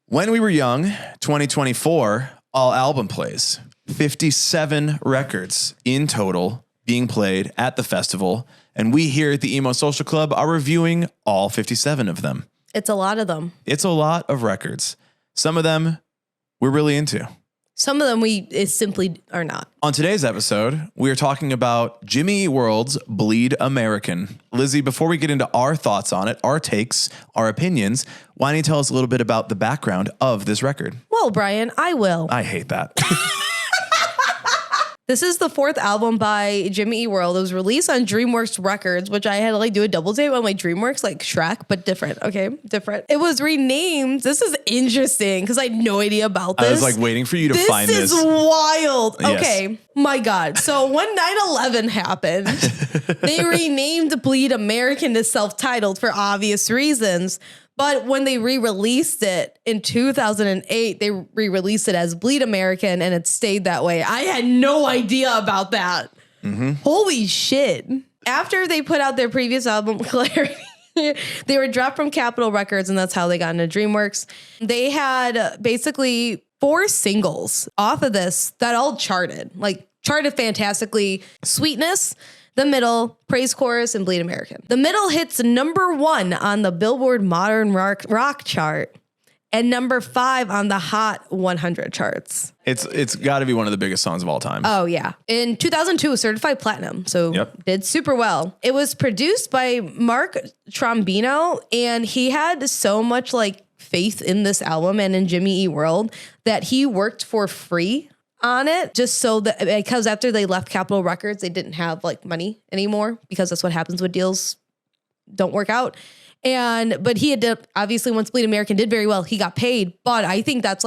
When we were young, 2024, all album plays, 57 records in total being played at the festival. And we here at the Emo Social Club are reviewing all 57 of them. It's a lot of them. It's a lot of records. Some of them we're really into. Some of them we simply are not. On today's episode, we are talking about Jimmy Eat World's Bleed American. Lizzie, before we get into our thoughts on it, our takes, our opinions, why don't you tell us a little bit about the background of this record? Well, Brian, I will. I hate that. This is the fourth album by Jimmy Eat World. It was released on DreamWorks Records, which I had to do a double tape on my DreamWorks, like Shrek, but different. Okay, different. It was renamed. This is interesting because I had no idea about this. I was waiting for you to find this. This is wild. Yes. Okay, my God. So when 9/11 happened, they renamed Bleed American to self-titled for obvious reasons. But when they re-released it in 2008, they re-released it as Bleed American, and it stayed that way. I had no idea about that. Mm-hmm. Holy shit. After they put out their previous album, Clarity, they were dropped from Capitol Records, and that's how they got into DreamWorks. They had basically 4 singles off of this that all charted fantastically. Sweetness, The Middle, Praise Chorus, and Bleed American. The Middle hits #1 on the Billboard Modern Rock chart and #5 on the Hot 100 charts. It's got to be one of the biggest songs of all time. Oh, yeah. In 2002, it was certified platinum, so did super well. It was produced by Mark Trombino, and he had so much faith in this album and in Jimmy Eat World that he worked for free on it, just so that, because after they left Capitol Records, they didn't have money anymore, because that's what happens when deals don't work out. But he had obviously, once Bleed American did very well, he got paid. But I think that's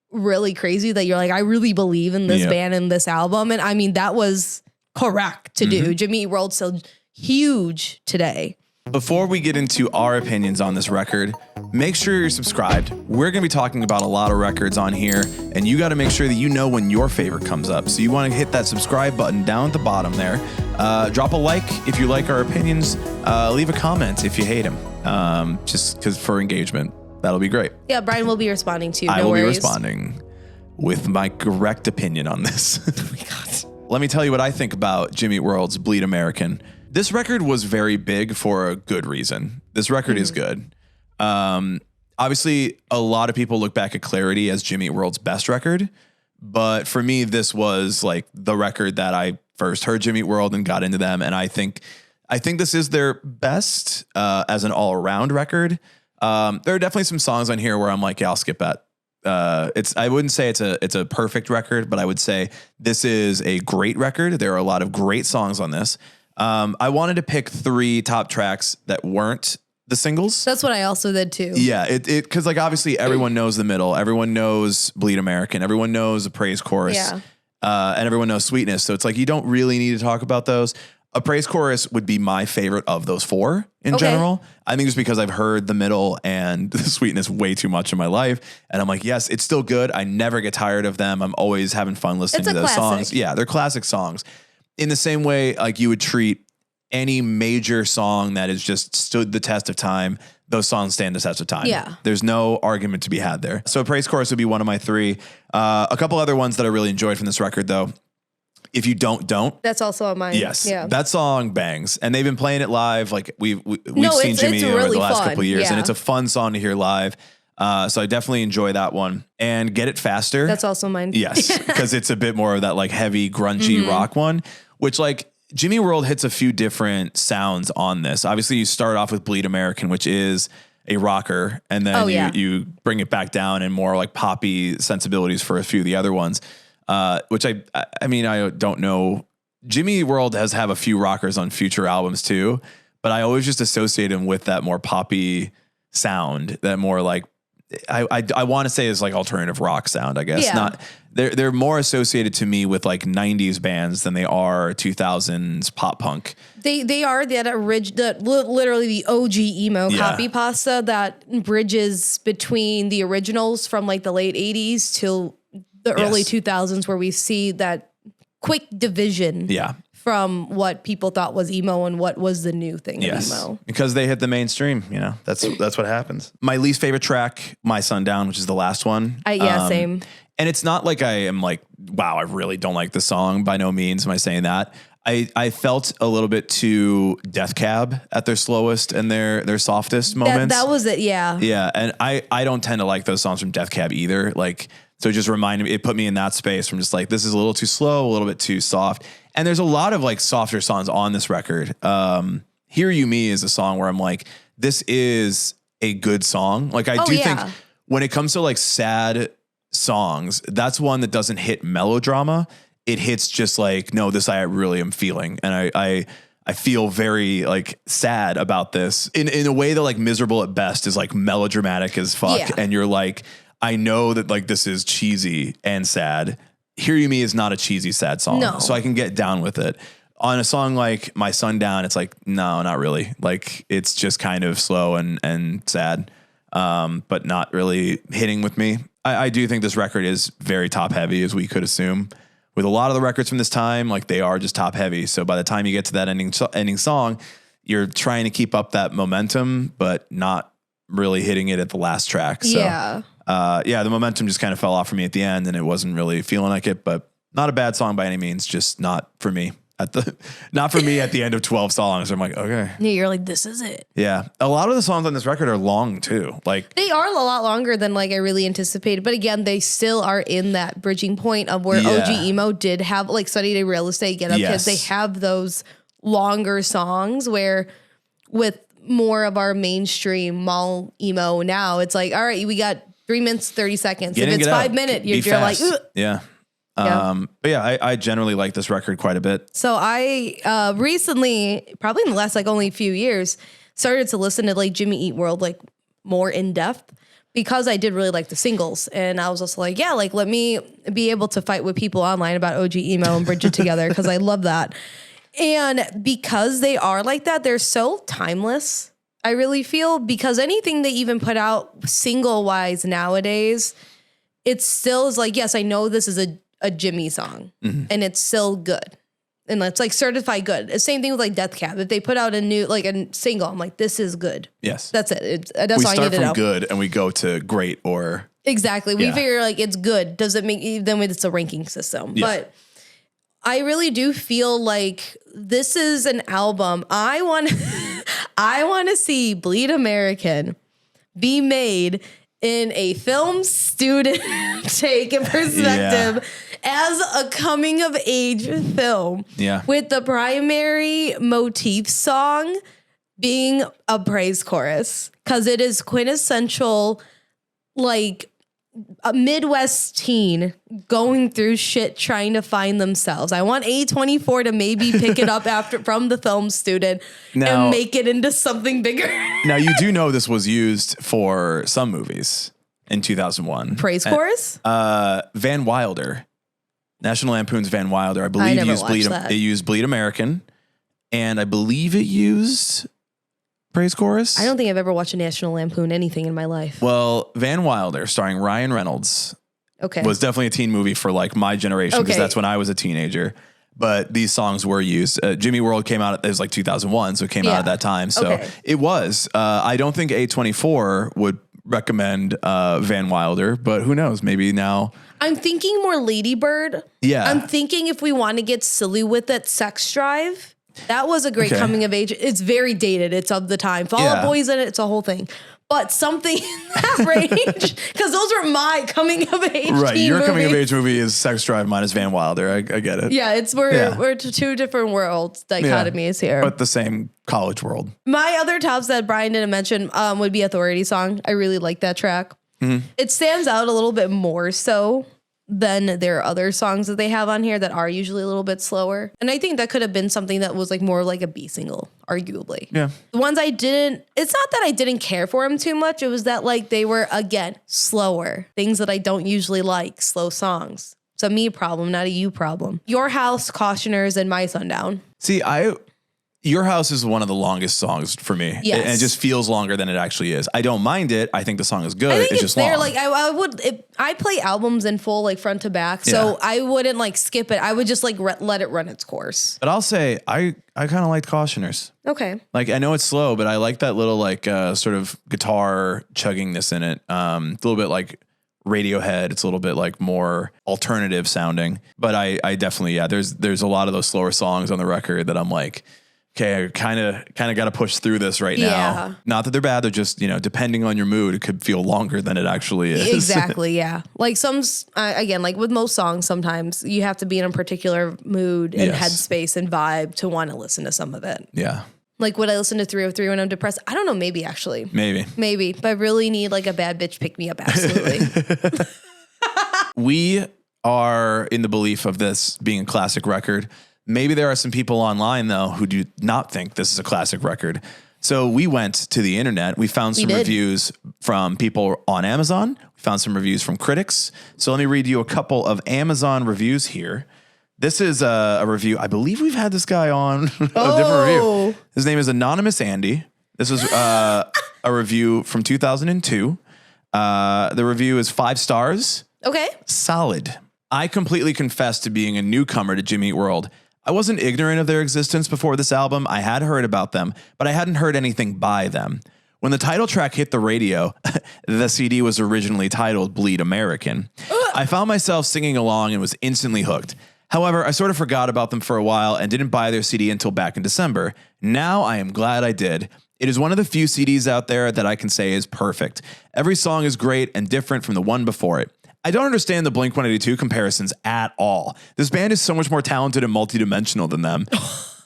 really crazy that you're I really believe in this band and this album. And I mean, that was correct to do. Jimmy Eat World's still huge today. Before we get into our opinions on this record, make sure you're subscribed. We're going to be talking about a lot of records on here, and you got to make sure that you know when your favorite comes up. So you want to hit that subscribe button down at the bottom there. Drop a like if you like our opinions. Leave a comment if you hate them, just because for engagement. That'll be great. Yeah, Brian will be responding to you. I will be responding with my correct opinion on this. Oh my God. Let me tell you what I think about Jimmy Eat World's Bleed American. This record was very big for a good reason. This record is good. Obviously, a lot of people look back at Clarity as Jimmy Eat World's best record. But for me, this was the record that I first heard Jimmy Eat World and got into them. And I think this is their best as an all-around record. There are definitely some songs on here where I'm yeah, I'll skip that. I wouldn't say it's a perfect record, but I would say this is a great record. There are a lot of great songs on this. I wanted to pick 3 top tracks that weren't the singles. That's what I also did too. Yeah, because obviously everyone knows The Middle, everyone knows Bleed American, everyone knows the Praise Chorus, and everyone knows Sweetness. So it's you don't really need to talk about those. A Praise Chorus would be my favorite of those 4 in general. I think just because I've heard The Middle and the Sweetness way too much in my life. And I'm yes, it's still good. I never get tired of them. I'm always having fun listening to those songs. Yeah, they're classic songs. In the same way, you would treat any major song that has just stood the test of time, those songs stand the test of time. Yeah. There's no argument to be had there. So Praise Chorus would be one of my 3. A couple other ones that I really enjoyed from this record, though. If You Don't. That's also on mine. Yes. Yeah. That song bangs. And they've been playing it live. We've seen Jimmy over the last couple of years. And it's a fun song to hear live. So I definitely enjoy that one. And Get It Faster. That's also mine. Yes. Because it's a bit more of that heavy, grungy rock one, which Jimmy World hits a few different sounds on this. Obviously, you start off with Bleed American, which is a rocker, and then you bring it back down and more poppy sensibilities for a few of the other ones, which I mean, I don't know. Jimmy Eat World have a few rockers on future albums too, but I always just associate him with that more poppy sound, that more I want to say is alternative rock sound, I guess. Yeah. They're more associated to me with 90s bands than they are 2000s pop punk. They are literally the OG emo copy pasta that bridges between the originals from the late 80s till the early 2000s, where we see that quick division from what people thought was emo and what was the new thing of emo. Because they hit the mainstream, you know, that's what happens. My least favorite track, My Sundown, which is the last one. Same. And it's not like I am like, wow, I really don't like the song. By no means am I saying that. I felt a little bit too Death Cab at their slowest and their softest moments. That was it, yeah. Yeah, and I don't tend to like those songs from Death Cab either. Like, so it just reminded me, it put me in that space from just like, this is a little too slow, a little bit too soft. And there's a lot of like softer songs on this record. Hear You Me is a song where I'm like, this is a good song. Like I do think when it comes to like sad songs, that's one that doesn't hit melodrama. It hits just like, no, this I really am feeling. And I feel very like sad about this in a way that like Miserable at Best is like melodramatic as fuck. Yeah. And you're like, I know that like this is cheesy and sad. Hear You Me is not a cheesy, sad song. No. So I can get down with it. On a song like My Sundown, it's like, no, not really. Like it's just kind of slow and sad, but not really hitting with me. I do think this record is very top heavy, as we could assume. With a lot of the records from this time, like they are just top heavy. So by the time you get to that ending song, you're trying to keep up that momentum, but not really hitting it at the last track. So, the momentum just kind of fell off for me at the end, and it wasn't really feeling like it. But not a bad song by any means, just not for me not for me at the end of 12 songs. I'm like, okay. Yeah, you're like, this is it. Yeah. A lot of the songs on this record are long too. Like they are a lot longer than like I really anticipated. But again, they still are in that bridging point of where OG emo did have like Sunny Day Real Estate, Get Up Kids. They have those longer songs where with more of our mainstream mall emo now, it's like, all right, we got 3 minutes, 30 seconds. If it's 5 minutes, you're like, ugh. Yeah. But yeah, I generally like this record quite a bit. So I recently, probably in the last like only a few years, started to listen to like Jimmy Eat World like more in depth because I did really like the singles. And I was just like, yeah, like let me be able to fight with people online about OG emo and bridge it together because I love that. And because they are like that, they're so timeless, I really feel, because anything they even put out single wise nowadays, it still is like, yes, I know this is a Jimmy song and it's still good. And it's like certified good. The same thing with like Death Cab. If they put out a new, like a single, I'm like, this is good. Yes. That's it. That's we all I need to know. We start from good and we go to great or. Exactly. We figure like it's good. Does it make, then it's a ranking system. Yeah. But I really do feel like this is an album. I want to see Bleed American be made in a film student take and perspective as a coming of age film. Yeah. With the primary motif song being a praise chorus. Because it is quintessential, like a Midwest teen going through shit trying to find themselves. I want A24 to maybe pick it up from the film student and make it into something bigger. Now you do know this was used for some movies in 2001. Praise chorus? Van Wilder, National Lampoon's Van Wilder, I believe it used Bleed American, and I believe it used praise chorus. I don't think I've ever watched a National Lampoon anything in my life. Well, Van Wilder, starring Ryan Reynolds, was definitely a teen movie for like my generation because that's when I was a teenager. But these songs were used. Jimmy World came out, it was like 2001, so it came out at that time. So it was. I don't think A24 would recommend Van Wilder, but who knows? Maybe now. I'm thinking more Lady Bird. Yeah. I'm thinking if we want to get silly with it, Sex Drive. That was a great coming of age. It's very dated. It's of the time. Fall Out Boy's in it. It's a whole thing. But something in that range, because those were my coming of age. Right. Your movies. Coming of age movie is Sex Drive. Mine is Van Wilder. I get it. Yeah. We're two different worlds dichotomies here. But the same college world. My other tops that Brian didn't mention would be Authority Song. I really like that track. Mm-hmm. It stands out a little bit more so than their other songs that they have on here that are usually a little bit slower. And I think that could have been something that was like more like a B single, arguably. Yeah. The ones it's not that I didn't care for them too much. It was that like they were, again, slower. Things that I don't usually like, slow songs. It's a me problem, not a you problem. Your House, Cautioners, and My Sundown. See, I Your House is one of the longest songs for me. Yes. And it just feels longer than it actually is. I don't mind it. I think the song is good. I think it's it's just there. long. Like I play albums in full, like front to back. So Yeah. I wouldn't like skip it. I would just like let it run its course. But I'll say I kind of liked Cautioners. Okay. Like I know it's slow, but I like that little like sort of guitar chuggingness in it. It's a little bit like Radiohead. It's a little bit like more alternative sounding. But I definitely, yeah, there's a lot of those slower songs on the record that I'm like, okay, I kind of got to push through this right now. Yeah. Not that they're bad. They're just, depending on your mood, it could feel longer than it actually is. Exactly. Yeah. Like again, like with most songs, sometimes you have to be in a particular mood and Yes. headspace and vibe to want to listen to some of it. Yeah. Like, would I listen to 303 when I'm depressed? I don't know. Maybe actually. Maybe. But I really need like a bad bitch pick me up. Absolutely. We are in the belief of this being a classic record. Maybe there are some people online, though, who do not think this is a classic record. So we went to the internet. We found some reviews from people on Amazon. We found some reviews from critics. So let me read you a couple of Amazon reviews here. This is a review. I believe we've had this guy on a different review. His name is Anonymous Andy. This was a review from 2002. The review is 5 stars. Okay. Solid. I completely confess to being a newcomer to Jimmy Eat World. I wasn't ignorant of their existence before this album. I had heard about them, but I hadn't heard anything by them. When the title track hit the radio, the CD was originally titled Bleed American. I found myself singing along and was instantly hooked. However, I sort of forgot about them for a while and didn't buy their CD until back in December. Now I am glad I did. It is one of the few CDs out there that I can say is perfect. Every song is great and different from the one before it. I don't understand the Blink-182 comparisons at all. This band is so much more talented and multidimensional than them.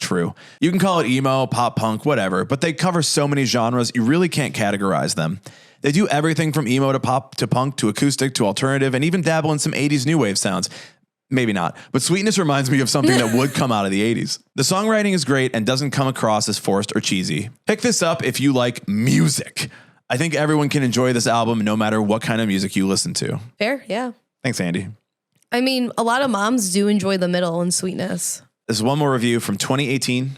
True. You can call it emo, pop punk, whatever, but they cover so many genres, you really can't categorize them. They do everything from emo to pop to punk to acoustic to alternative and even dabble in some 80s new wave sounds. Maybe not, but Sweetness reminds me of something that would come out of the 80s. The songwriting is great and doesn't come across as forced or cheesy. Pick this up if you like music. I think everyone can enjoy this album no matter what kind of music you listen to. Fair. Yeah. Thanks, Andy. I mean, a lot of moms do enjoy the middle and Sweetness. This is one more review from 2018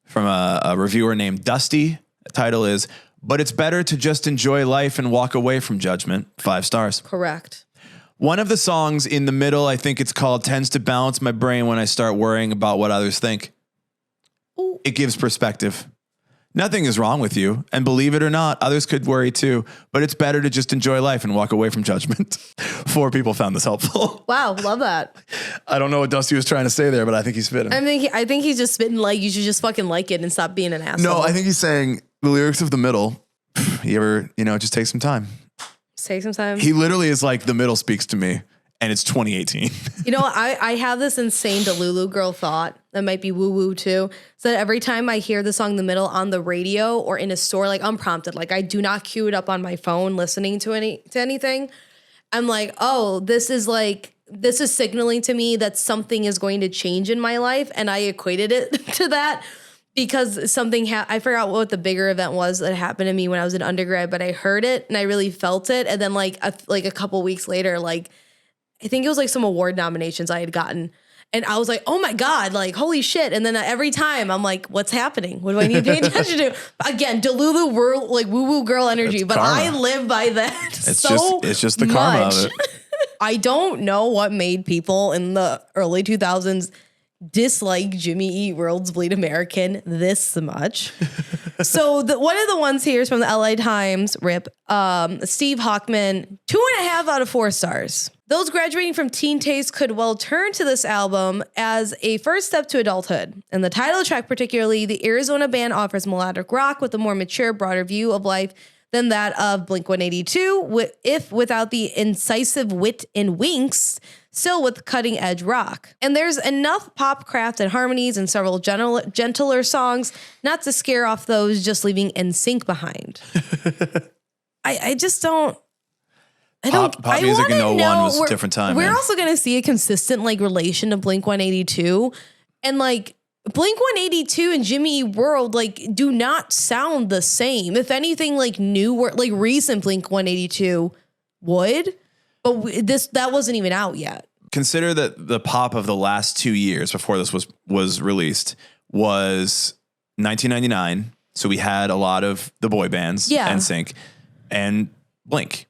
from a reviewer named Dusty. The title is, But It's Better to Just Enjoy Life and Walk Away from Judgment. 5 stars. Correct. One of the songs in the middle, I think it's called, tends to balance my brain when I start worrying about what others think. Ooh. It gives perspective. Nothing is wrong with you. And believe it or not, others could worry too. But it's better to just enjoy life and walk away from judgment. 4 people found this helpful. Wow. Love that. I don't know what Dusty was trying to say there, but I think he's spitting. I think he's just spitting like you should just fucking like it and stop being an asshole. No, I think he's saying the lyrics of the middle. You ever, just take some time. Take some time. He literally is like, the middle speaks to me. And it's 2018. I have this insane Delulu girl thought that might be woo woo too. So that every time I hear the song The Middle on the radio or in a store, like unprompted, like I do not cue it up on my phone listening to anything. I'm like, oh, this is signaling to me that something is going to change in my life. And I equated it to that because something I forgot what the bigger event was that happened to me when I was in undergrad, but I heard it and I really felt it. And then like a couple weeks later, I think it was like some award nominations I had gotten. And I was like, oh my God, like, holy shit. And then every time I'm like, what's happening? What do I need to pay attention to? Again, Delulu world, like woo-woo girl energy. It's but karma. I live by that It's just the karma of it. I don't know what made people in the early 2000s dislike Jimmy Eat World's Bleed American this much. So one of the ones here is from the LA Times, RIP, Steve Hockman, 2.5 out of 4 stars. Those graduating from teen taste could well turn to this album as a first step to adulthood. And the title track particularly, the Arizona band offers melodic rock with a more mature, broader view of life than that of Blink-182, if without the incisive wit and winks, still with cutting-edge rock. And there's enough pop-crafted harmonies and several gentler songs not to scare off those just leaving NSYNC behind. I just don't... Pop music in 01 was a different time. We're man. also going to see a consistent relation to Blink-182. And Blink-182 and Jimmy Eat World do not sound the same. If anything, new recent Blink-182 would, but that wasn't even out yet. Consider that the pop of the last 2 years before this was released was 1999. So we had a lot of the boy bands, NSYNC and Blink.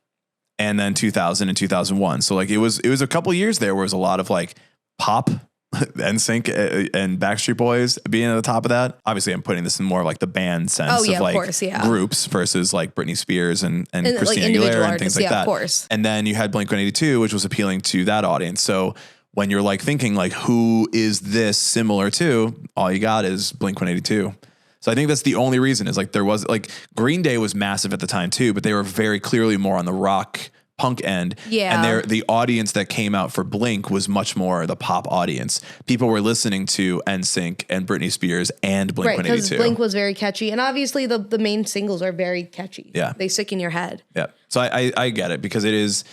And then 2000 and 2001. So like it was a couple years there where it was a lot of like pop, NSYNC and Backstreet Boys being at the top of that. Obviously, I'm putting this in more of like the band sense of like groups versus like Britney Spears and Christina like Aguilera and things like that. Of course. And then you had Blink-182, which was appealing to that audience. So when you're like thinking like, who is this similar to? All you got is Blink-182. So I think that's the only reason is like there was like Green Day was massive at the time too, but they were very clearly more on the rock punk end. Yeah. And the audience that came out for Blink was much more the pop audience. People were listening to NSYNC and Britney Spears and Blink-182. Right, because Blink was very catchy. And obviously the main singles are very catchy. Yeah. They stick in your head. Yeah. So I get it because it is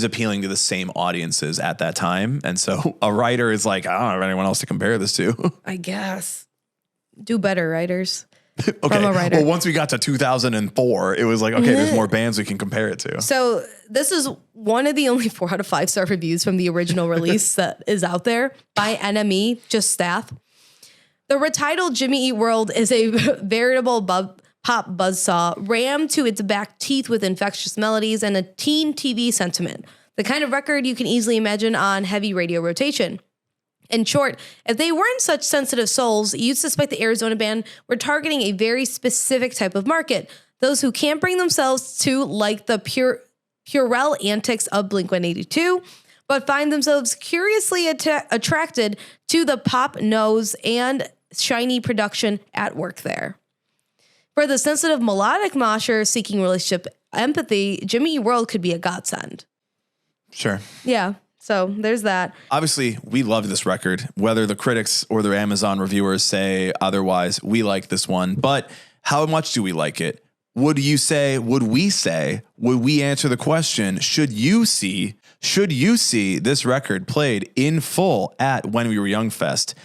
appealing to the same audiences at that time. And so a writer is like, I don't have anyone else to compare this to. I guess. Do better, writers. Okay. From a writer. Well, once we got to 2004, it was like, okay, there's more bands we can compare it to. So this is one of the only 4 out of 5 star reviews from the original release that is out there by NME, just staff. The retitled Jimmy Eat World is a veritable pop buzzsaw rammed to its back teeth with infectious melodies and a teen TV sentiment. The kind of record you can easily imagine on heavy radio rotation. In short, if they weren't such sensitive souls, you'd suspect the Arizona band were targeting a very specific type of market. Those who can't bring themselves to like the puerile antics of Blink-182, but find themselves curiously attracted to the pop nose and shiny production at work there. For the sensitive melodic mosher seeking relationship empathy, Jimmy Eat World could be a godsend. Sure. Yeah. So there's that. Obviously, we loved this record. Whether the critics or the Amazon reviewers say otherwise, we like this one. But how much do we like it? Would we answer the question, should you see this record played in full at When We Were Young Fest?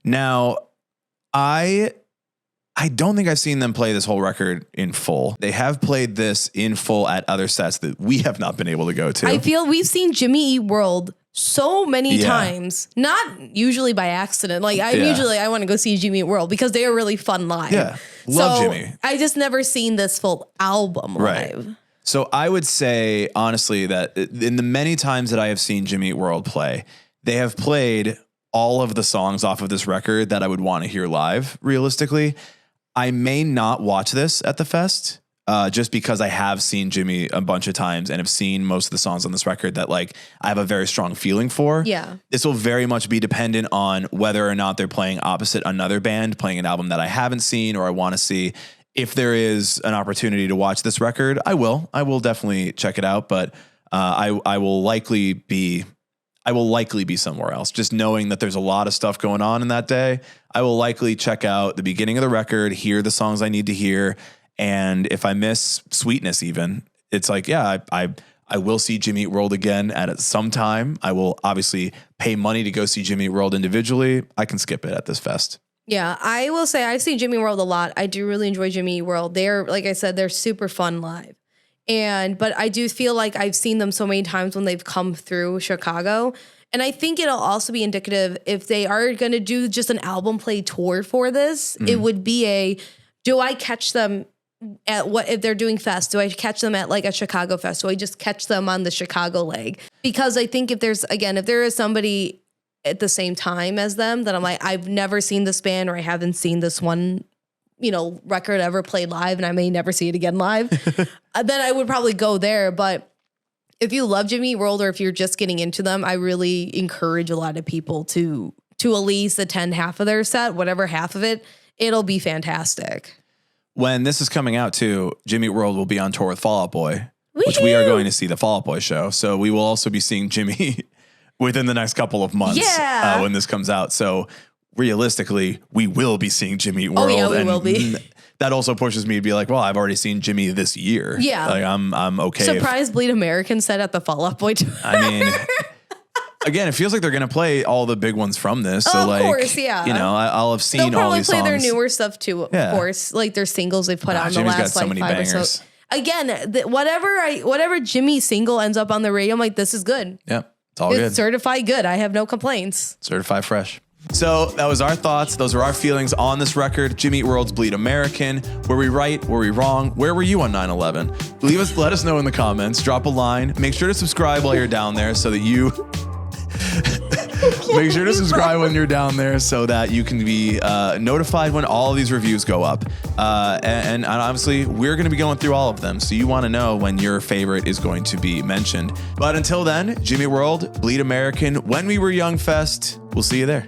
Now, I don't think I've seen them play this whole record in full. They have played this in full at other sets that we have not been able to go to. I feel we've seen Jimmy Eat World so many times, not usually by accident. Like I want to go see Jimmy Eat World because they are really fun live. Yeah, love Jimmy. I just never seen this full album live. So I would say honestly that in the many times that I have seen Jimmy Eat World play, they have played all of the songs off of this record that I would want to hear live, realistically. I may not watch this at the fest just because I have seen Jimmy a bunch of times and have seen most of the songs on this record that like I have a very strong feeling for. Yeah. This will very much be dependent on whether or not they're playing opposite another band, playing an album that I haven't seen or I want to see. If there is an opportunity to watch this record, I will definitely check it out, but I will likely be somewhere else. Just knowing that there's a lot of stuff going on in that day, I will likely check out the beginning of the record, hear the songs I need to hear. And if I miss Sweetness even, it's like, yeah, I will see Jimmy Eat World again at some time. I will obviously pay money to go see Jimmy Eat World individually. I can skip it at this fest. Yeah, I will say I've seen Jimmy Eat World a lot. I do really enjoy Jimmy Eat World. They're, like I said, they're super fun live. But I do feel like I've seen them so many times when they've come through Chicago. And I think it'll also be indicative if they are going to do just an album play tour for this, it would be do I catch them at if they're doing fest? Do I catch them at like a Chicago fest? Do I just catch them on the Chicago leg? Because I think if there is somebody at the same time as them that I'm like, I've never seen this band or I haven't seen this one, record ever played live and I may never see it again live, then I would probably go there. But if you love Jimmy Eat World or if you're just getting into them, I really encourage a lot of people to at least attend half of their set, whatever half of it, it'll be fantastic. When this is coming out too, Jimmy Eat World will be on tour with Fall Out Boy, which we are going to see the Fall Out Boy show. So we will also be seeing Jimmy within the next couple of months when this comes out. So realistically, we will be seeing Jimmy Eat World. Oh, yeah, we will be. That also pushes me to be like, well, I've already seen Jimmy this year. Yeah. Like I'm okay. Surprise Bleed American set at the Fall Out Boy tour. I mean, again, it feels like they're going to play all the big ones from this. So of course, yeah. I'll have seen all these songs. They'll probably play their newer stuff too, of course. Like their singles they've put out in the Jimmy's last got so many 5 bangers. or so. Again, whatever Jimmy single ends up on the radio, I'm like, this is good. Yeah, it's all It's good. certified good. I have no complaints. Certified fresh. So that was our thoughts. Those are our feelings on this record, Jimmy Eat World's Bleed American. Were we right? Were we wrong? Where were you on 9/11? Let us know in the comments. Drop a line. Make sure to subscribe while you're down there so that you make sure to subscribe when you're down there so that you can be notified when all of these reviews go up. And obviously, we're going to be going through all of them. So you want to know when your favorite is going to be mentioned. But until then, Jimmy Eat World, Bleed American, When We Were Young Fest. We'll see you there.